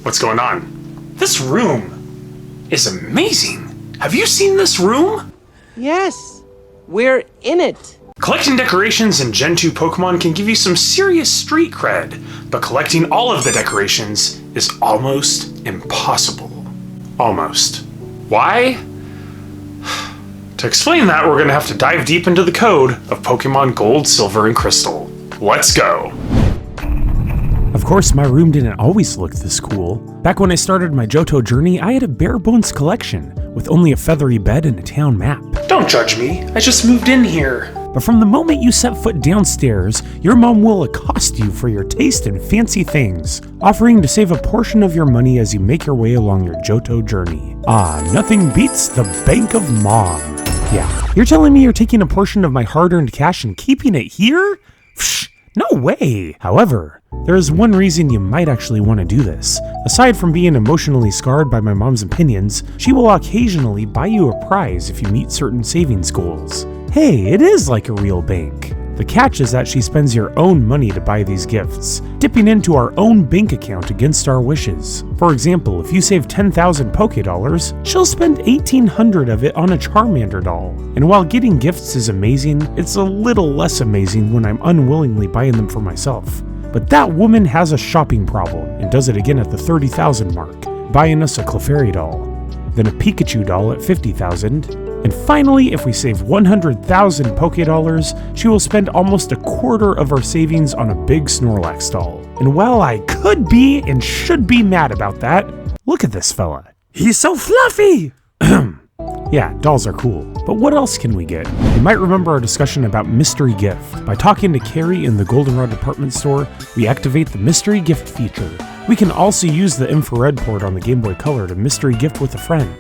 What's going on? This room is amazing. Have you seen this room? Yes, we're in it. Collecting decorations in Gen 2 Pokemon can give you some serious street cred, but collecting all of the decorations is almost impossible. Almost. Why? To explain that, we're going to have to dive deep into the code of Pokemon Gold, Silver, and Crystal. Let's go! Of course, my room didn't always look this cool. Back when I started my Johto journey, I had a bare-bones collection, with only a feathery bed and a town map. Don't judge me, I just moved in here. But from the moment you set foot downstairs, your mom will accost you for your taste in fancy things, offering to save a portion of your money as you make your way along your Johto journey. Ah, nothing beats the bank of Mom. Yeah, you're telling me you're taking a portion of my hard-earned cash and keeping it here? Psh, no way! However, there is one reason you might actually want to do this. Aside from being emotionally scarred by my mom's opinions, she will occasionally buy you a prize if you meet certain savings goals. Hey, it is like a real bank. The catch is that she spends your own money to buy these gifts, dipping into our own bank account against our wishes. For example, if you save 10,000 Pokédollars, she'll spend 1,800 of it on a Charmander doll. And while getting gifts is amazing, it's a little less amazing when I'm unwillingly buying them for myself. But that woman has a shopping problem, and does it again at the 30,000 mark, buying us a Clefairy doll, then a Pikachu doll at 50,000, and finally, if we save 100,000 Pokédollars, she will spend almost a quarter of our savings on a big Snorlax doll. And while I could be and should be mad about that, look at this fella. He's so fluffy! Yeah, dolls are cool, but what else can we get? You might remember our discussion about Mystery Gift. By talking to Carrie in the Goldenrod department store, we activate the Mystery Gift feature. We can also use the infrared port on the Game Boy Color to Mystery Gift with a friend.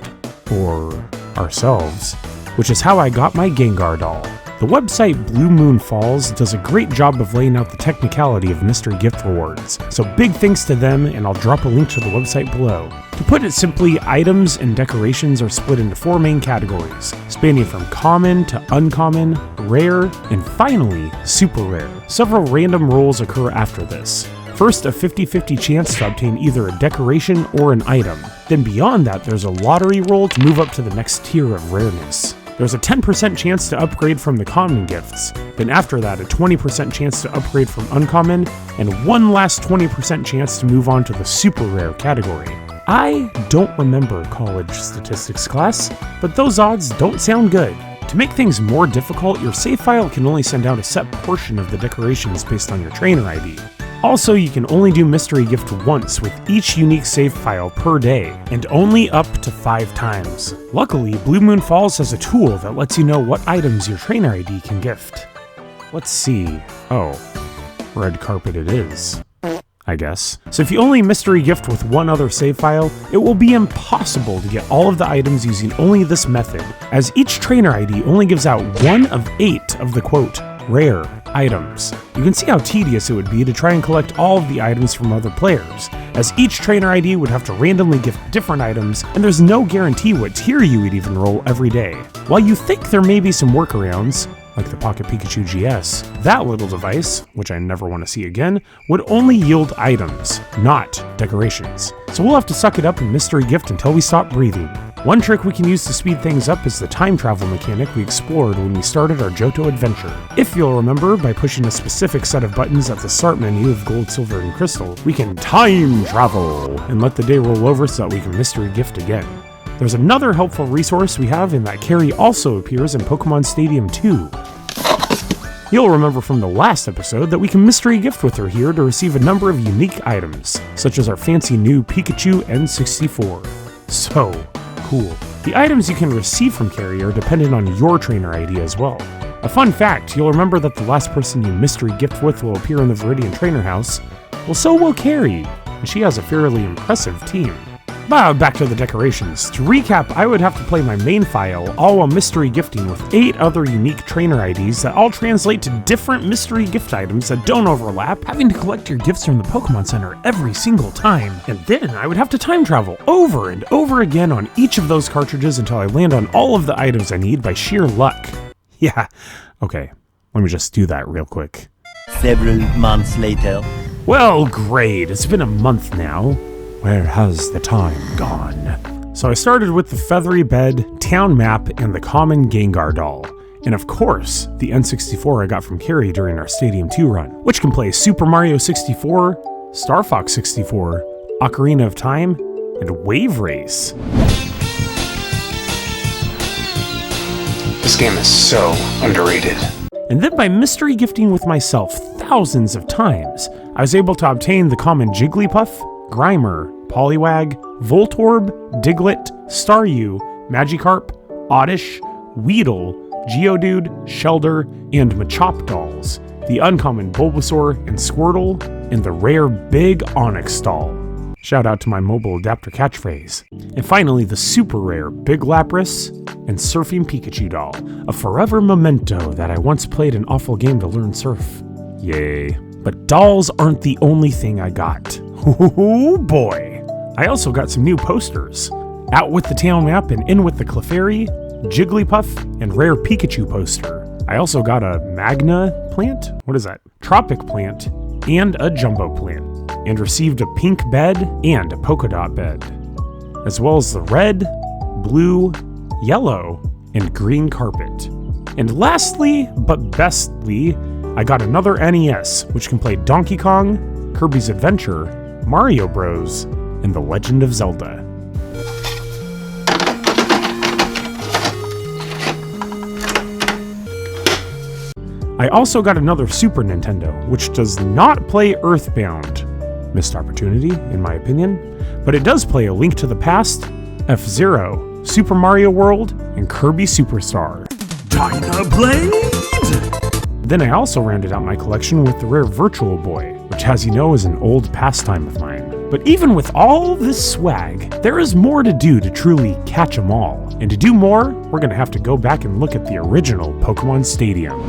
Or ourselves, which is how I got my Gengar doll. The website Blue Moon Falls does a great job of laying out the technicality of mystery gift rewards, so big thanks to them, and I'll drop a link to the website below. To put it simply, items and decorations are split into 4 main categories, spanning from common to uncommon, rare, and finally, super rare. Several random rolls occur after this. First, a 50-50 chance to obtain either a decoration or an item. Then beyond that, there's a lottery roll to move up to the next tier of rareness. There's a 10% chance to upgrade from the common gifts. Then after that, a 20% chance to upgrade from uncommon, and one last 20% chance to move on to the super rare category. I don't remember college statistics class, but those odds don't sound good. To make things more difficult, your save file can only send out a set portion of the decorations based on your trainer ID. Also, you can only do Mystery Gift once with each unique save file per day, and only up to 5 times. Luckily, Blue Moon Falls has a tool that lets you know what items your trainer ID can gift. Let's see. Oh, red carpet it is, I guess. So if you only Mystery Gift with one other save file, it will be impossible to get all of the items using only this method, as each trainer ID only gives out 1 of 8 of the quote, rare items. You can see how tedious it would be to try and collect all of the items from other players, as each trainer ID would have to randomly gift different items, and there's no guarantee what tier you would even roll every day. While you think there may be some workarounds, like the Pocket Pikachu GS, that little device, which I never want to see again, would only yield items, not decorations. So we'll have to suck it up and Mystery Gift until we stop breathing. One trick we can use to speed things up is the time travel mechanic we explored when we started our Johto adventure. If you'll remember, by pushing a specific set of buttons at the start menu of Gold, Silver, and Crystal, we can time travel and let the day roll over so that we can Mystery Gift again. There's another helpful resource we have in that Carrie also appears in Pokemon Stadium 2. You'll remember from the last episode that we can Mystery Gift with her here to receive a number of unique items, such as our fancy new Pikachu N64. So cool. The items you can receive from Carrie are dependent on your trainer ID as well. A fun fact, you'll remember that the last person you Mystery Gift with will appear in the Viridian Trainer House. Well, so will Carrie, and she has a fairly impressive team. But back to the decorations. To recap, I would have to play my main file, all while Mystery Gifting with 8 other unique trainer IDs that all translate to different Mystery Gift items that don't overlap, having to collect your gifts from the Pokemon Center every single time. And then I would have to time travel over and over again on each of those cartridges until I land on all of the items I need by sheer luck. Yeah, okay, let me just do that real quick. Several months later. Well, great, it's been a month now. Where has the time gone? So I started with the feathery bed, town map, and the common Gengar doll. And of course, the N64 I got from Carrie during our Stadium 2 run, which can play Super Mario 64, Star Fox 64, Ocarina of Time, and Wave Race. This game is so underrated. And then by mystery gifting with myself thousands of times, I was able to obtain the common Jigglypuff, Grimer, Poliwag, Voltorb, Diglett, Staryu, Magikarp, Oddish, Weedle, Geodude, Shellder, and Machop dolls, the uncommon Bulbasaur and Squirtle, and the rare Big Onix doll. Shout out to my mobile adapter catchphrase. And finally, the super rare Big Lapras and Surfing Pikachu doll, a forever memento that I once played an awful game to learn surf. Yay. But dolls aren't the only thing I got. Oh boy. I also got some new posters. Out with the town map and in with the Clefairy, Jigglypuff, and rare Pikachu poster. I also got a Magna plant? What is that? Tropic plant and a Jumbo plant. And received a pink bed and a polka dot bed, as well as the red, blue, yellow, and green carpet. And lastly, but bestly, I got another NES, which can play Donkey Kong, Kirby's Adventure, Mario Bros, and The Legend of Zelda. I also got another Super Nintendo, which does not play Earthbound. Missed opportunity, in my opinion, but it does play A Link to the Past, F-Zero, Super Mario World, and Kirby Superstar. Dynablade! Then I also rounded out my collection with the rare Virtual Boy, which, as you know, is an old pastime of mine. But even with all this swag, there is more to do to truly catch 'em all. And to do more, we're gonna have to go back and look at the original Pokemon Stadium.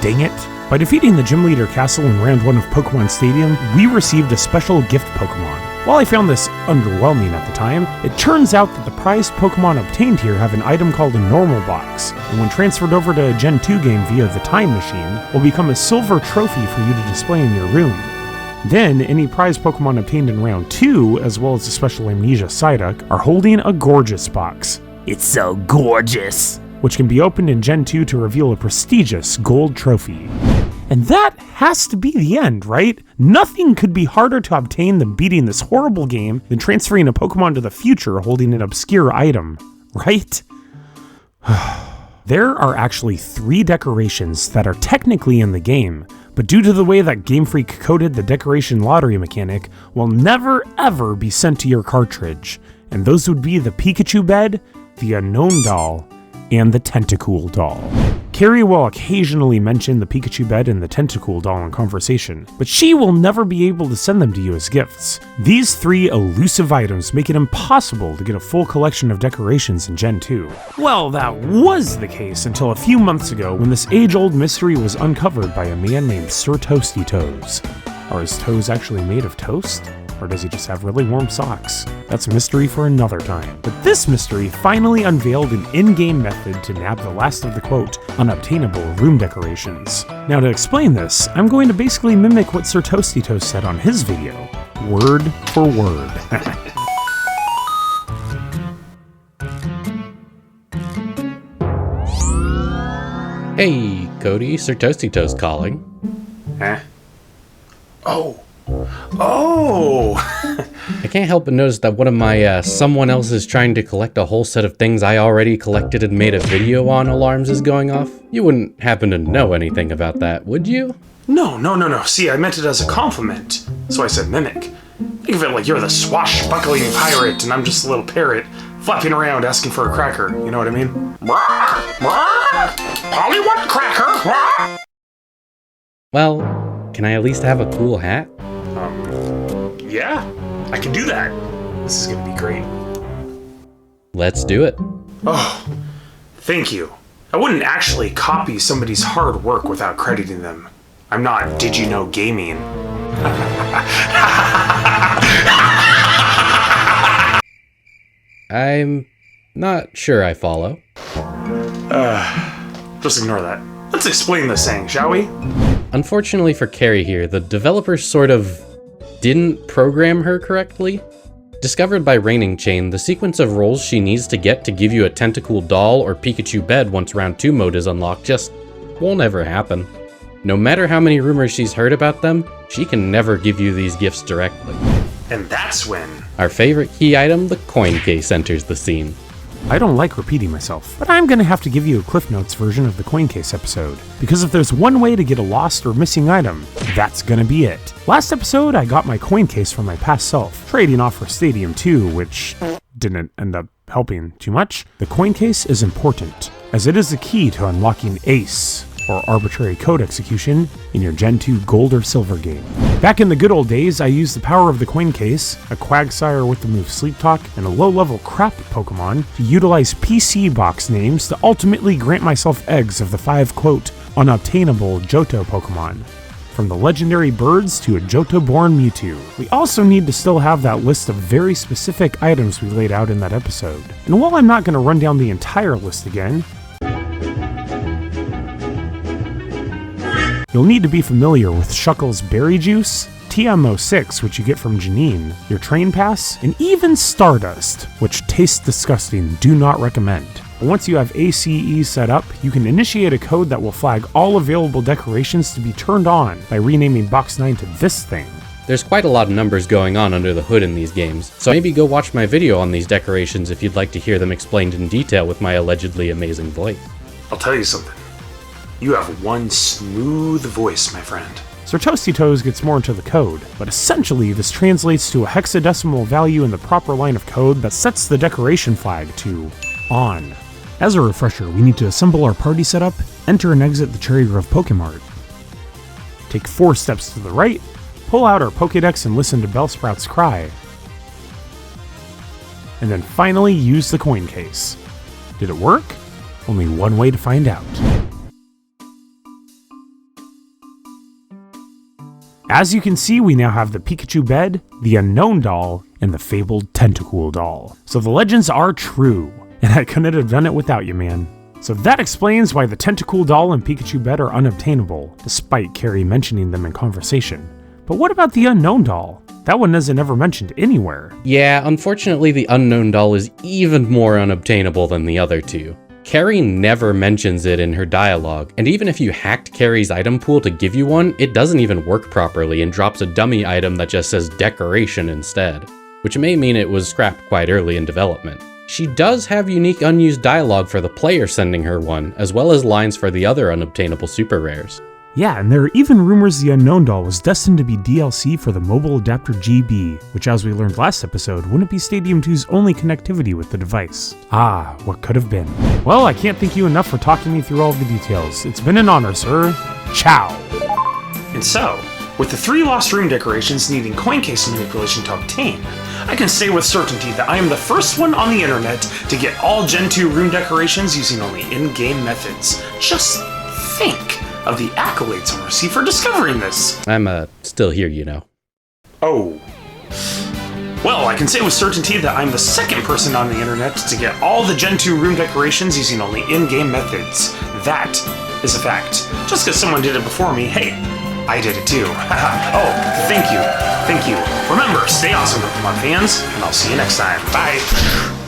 Dang it. By defeating the Gym Leader Castle in round 1 of Pokemon Stadium, we received a special gift Pokemon. While I found this underwhelming at the time, it turns out that the prized Pokemon obtained here have an item called a normal box, and when transferred over to a Gen 2 game via the Time Machine, will become a silver trophy for you to display in your room. Then, any prized Pokemon obtained in round 2, as well as the special Amnesia Psyduck, are holding a gorgeous box. It's so gorgeous! Which can be opened in Gen 2 to reveal a prestigious gold trophy. And that has to be the end, right? Nothing could be harder to obtain than beating this horrible game than transferring a Pokemon to the future holding an obscure item, right? There are actually 3 decorations that are technically in the game, but due to the way that Game Freak coded the decoration lottery mechanic, will never ever be sent to your cartridge. And those would be the Pikachu bed, the Unown doll, and the Tentacool doll. Carrie will occasionally mention the Pikachu bed and the Tentacool doll in conversation, but she will never be able to send them to you as gifts. These 3 elusive items make it impossible to get a full collection of decorations in Gen 2. Well, that was the case until a few months ago when this age-old mystery was uncovered by a man named SirToastyToes. Are his toes actually made of toast? Or does he just have really warm socks? That's a mystery for another time. But this mystery finally unveiled an in-game method to nab the last of the quote, unobtainable room decorations. Now to explain this, I'm going to basically mimic what SirToastyToes said on his video, word for word. Hey, Cody, SirToastyToes calling. Huh? Oh! I can't help but notice that one of my someone else is trying to collect a whole set of things I already collected and made a video on alarms is going off. You wouldn't happen to know anything about that, would you? No. See, I meant it as a compliment. So I said mimic. Think of it like you're the swashbuckling pirate and I'm just a little parrot flapping around asking for a cracker. You know what I mean? Polly, want a cracker? Well, can I at least have a cool hat? Yeah, I can do that. This is gonna be great. Let's do it. Oh, thank you. I wouldn't actually copy somebody's hard work without crediting them. I'm not Did You Know Gaming. I'm not sure I follow. Just ignore that. Let's explain this saying, shall we? Unfortunately for Carrie here, the developers sort of didn't program her correctly? Discovered by Raining Chain, the sequence of rolls she needs to get to give you a Tentacool doll or Pikachu bed once round 2 mode is unlocked just won't ever happen. No matter how many rumors she's heard about them, she can never give you these gifts directly. And that's when Our favorite key item, the coin case, enters the scene. I don't like repeating myself, but I'm gonna have to give you a Cliff Notes version of the coin case episode, because if there's one way to get a lost or missing item, that's gonna be it. Last episode, I got my coin case from my past self, trading off for Stadium 2, which didn't end up helping too much. The coin case is important, as it is the key to unlocking Ace, or arbitrary code execution, in your Gen 2 gold or silver game. Back in the good old days, I used the power of the coin case, a Quagsire with the move Sleep Talk, and a low-level crap Pokemon to utilize PC box names to ultimately grant myself eggs of the 5, quote, unobtainable Johto Pokemon. From the legendary birds to a Johto-born Mewtwo. We also need to still have that list of very specific items we laid out in that episode. And while I'm not going to run down the entire list again, you'll need to be familiar with Shuckle's Berry Juice, TMO6, which you get from Janine, your Train Pass, and even Stardust, which tastes disgusting, do not recommend. But once you have ACE set up, you can initiate a code that will flag all available decorations to be turned on by renaming Box 9 to this thing. There's quite a lot of numbers going on under the hood in these games, so maybe go watch my video on these decorations if you'd like to hear them explained in detail with my allegedly amazing voice. I'll tell you something. You have one smooth voice, my friend. SirToastyToes gets more into the code, but essentially this translates to a hexadecimal value in the proper line of code that sets the decoration flag to on. As a refresher, we need to assemble our party setup, enter and exit the Cherry Grove Pokemart. Take 4 steps to the right, pull out our Pokédex and listen to Bellsprout's cry. And then finally use the coin case. Did it work? Only one way to find out. As you can see, we now have the Pikachu bed, the Unown doll, and the fabled Tentacool doll. So the legends are true, and I couldn't have done it without you, man. So that explains why the Tentacool doll and Pikachu bed are unobtainable, despite Carrie mentioning them in conversation. But what about the Unown doll? That one isn't ever mentioned anywhere. Yeah, unfortunately the Unown doll is even more unobtainable than the other two. Carrie never mentions it in her dialogue, and even if you hacked Carrie's item pool to give you one, it doesn't even work properly and drops a dummy item that just says decoration instead, which may mean it was scrapped quite early in development. She does have unique unused dialogue for the player sending her one, as well as lines for the other unobtainable super rares. Yeah, and there are even rumors the Unown doll was destined to be DLC for the mobile adapter GB, which as we learned last episode, wouldn't be Stadium 2's only connectivity with the device. Ah, what could have been. Well, I can't thank you enough for talking me through all the details. It's been an honor, sir. Ciao. And so, with the 3 lost room decorations needing coin case manipulation to obtain, I can say with certainty that I am the first one on the internet to get all Gen 2 room decorations using only in-game methods. Just think of the accolades I received for discovering this. I'm still here, you know. Oh. Well, I can say with certainty that I'm the second person on the internet to get all the Gen 2 room decorations using only in-game methods. That is a fact. Just because someone did it before me, hey, I did it too. Oh, thank you. Thank you. Remember, stay awesome, Pokemon fans, and I'll see you next time. Bye.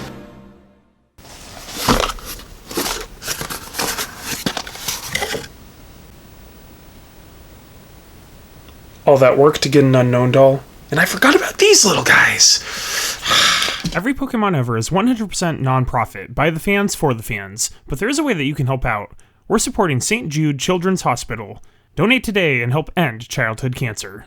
All that work to get an Unown doll, and I forgot about these little guys. Every Pokémon Ever is 100% non-profit, by the fans, for the fans, but there is a way that you can help out. We're supporting St. Jude Children's Hospital. Donate today and help end childhood cancer.